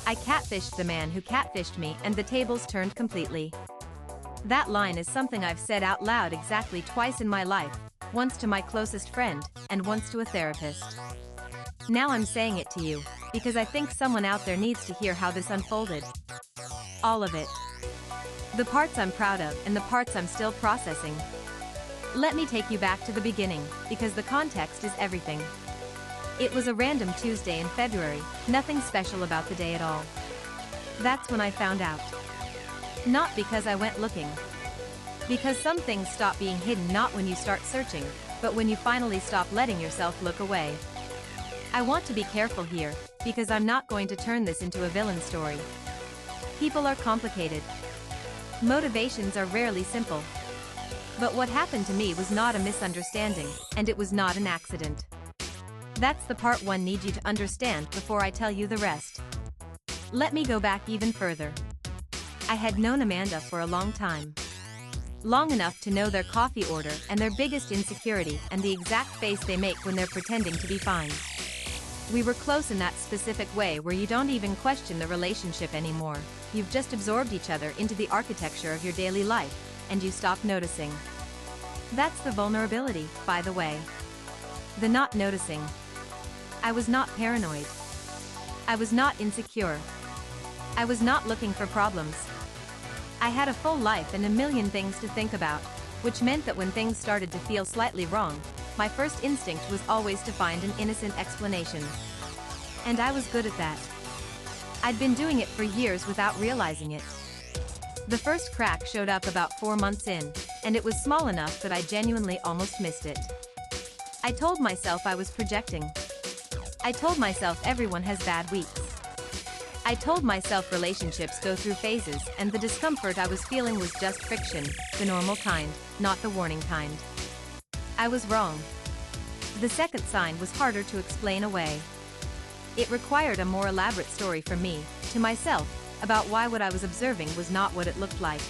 I catfished the man who catfished me and the tables turned completely. That line is something I've said out loud exactly twice in my life, once to my closest friend, and once to a therapist. Now I'm saying it to you, because I think someone out there needs to hear how this unfolded. All of it. The parts I'm proud of and the parts I'm still processing. Let me take you back to the beginning, because the context is everything. It was a random Tuesday in February, nothing special about the day at all. That's when I found out. Not because I went looking. Because some things stop being hidden not when you start searching, but when you finally stop letting yourself look away. I want to be careful here, because I'm not going to turn this into a villain story. People are complicated. Motivations are rarely simple. But what happened to me was not a misunderstanding, and it was not an accident. That's the part one needs you to understand before I tell you the rest. Let me go back even further. I had known Amanda for a long time. Long enough to know their coffee order and their biggest insecurity and the exact face they make when they're pretending to be fine. We were close in that specific way where you don't even question the relationship anymore, you've just absorbed each other into the architecture of your daily life, and you stop noticing. That's the vulnerability, by the way. The not noticing. I was not paranoid. I was not insecure. I was not looking for problems. I had a full life and a million things to think about, which meant that when things started to feel slightly wrong, my first instinct was always to find an innocent explanation. And I was good at that. I'd been doing it for years without realizing it. The first crack showed up about 4 months in, and it was small enough that I genuinely almost missed it. I told myself I was projecting. I told myself everyone has bad weeks. I told myself relationships go through phases and the discomfort I was feeling was just friction, the normal kind, not the warning kind. I was wrong. The second sign was harder to explain away. It required a more elaborate story from me, to myself, about why what I was observing was not what it looked like.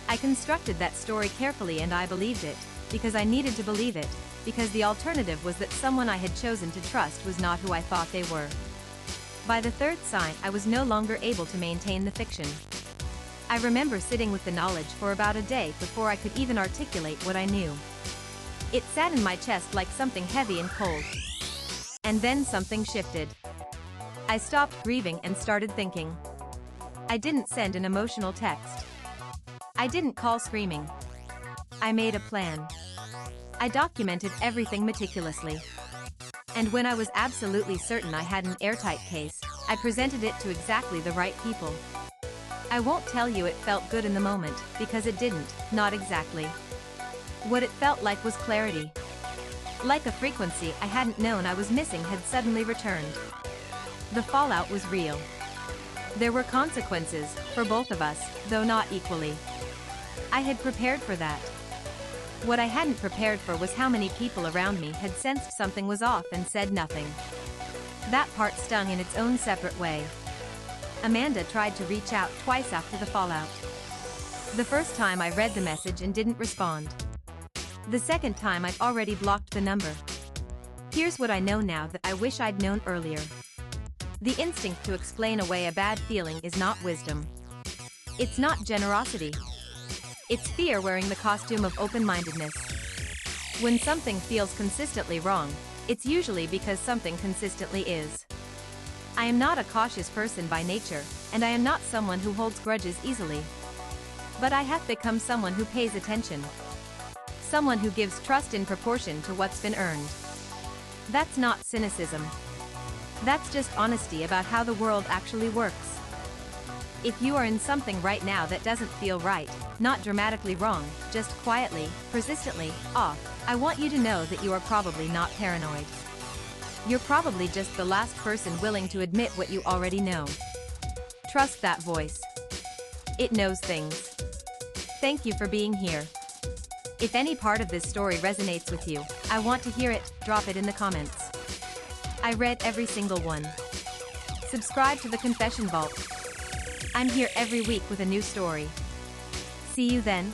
I constructed that story carefully and I believed it, because I needed to believe it, because the alternative was that someone I had chosen to trust was not who I thought they were. By the third sign, I was no longer able to maintain the fiction. I remember sitting with the knowledge for about a day before I could even articulate what I knew. It sat in my chest like something heavy and cold. And then something shifted. I stopped grieving and started thinking. I didn't send an emotional text. I didn't call screaming. I made a plan. I documented everything meticulously. And when I was absolutely certain I had an airtight case, I presented it to exactly the right people. I won't tell you it felt good in the moment, because it didn't, not exactly. What it felt like was clarity. Like a frequency I hadn't known I was missing had suddenly returned. The fallout was real. There were consequences, for both of us, though not equally. I had prepared for that. What I hadn't prepared for was how many people around me had sensed something was off and said nothing. That part stung in its own separate way. Amanda tried to reach out twice after the fallout. The first time I read the message and didn't respond. The second time I'd already blocked the number. Here's what I know now that I wish I'd known earlier. The instinct to explain away a bad feeling is not wisdom. It's not generosity. It's fear wearing the costume of open-mindedness. When something feels consistently wrong, it's usually because something consistently is. I am not a cautious person by nature, and I am not someone who holds grudges easily. But I have become someone who pays attention. Someone who gives trust in proportion to what's been earned. That's not cynicism. That's just honesty about how the world actually works. If you are in something right now that doesn't feel right, not dramatically wrong, just quietly, persistently, off, I want you to know that you are probably not paranoid. You're probably just the last person willing to admit what you already know. Trust that voice. It knows things. Thank you for being here. If any part of this story resonates with you, I want to hear it, drop it in the comments. I read every single one. Subscribe to the Confession Vault. I'm here every week with a new story. See you then.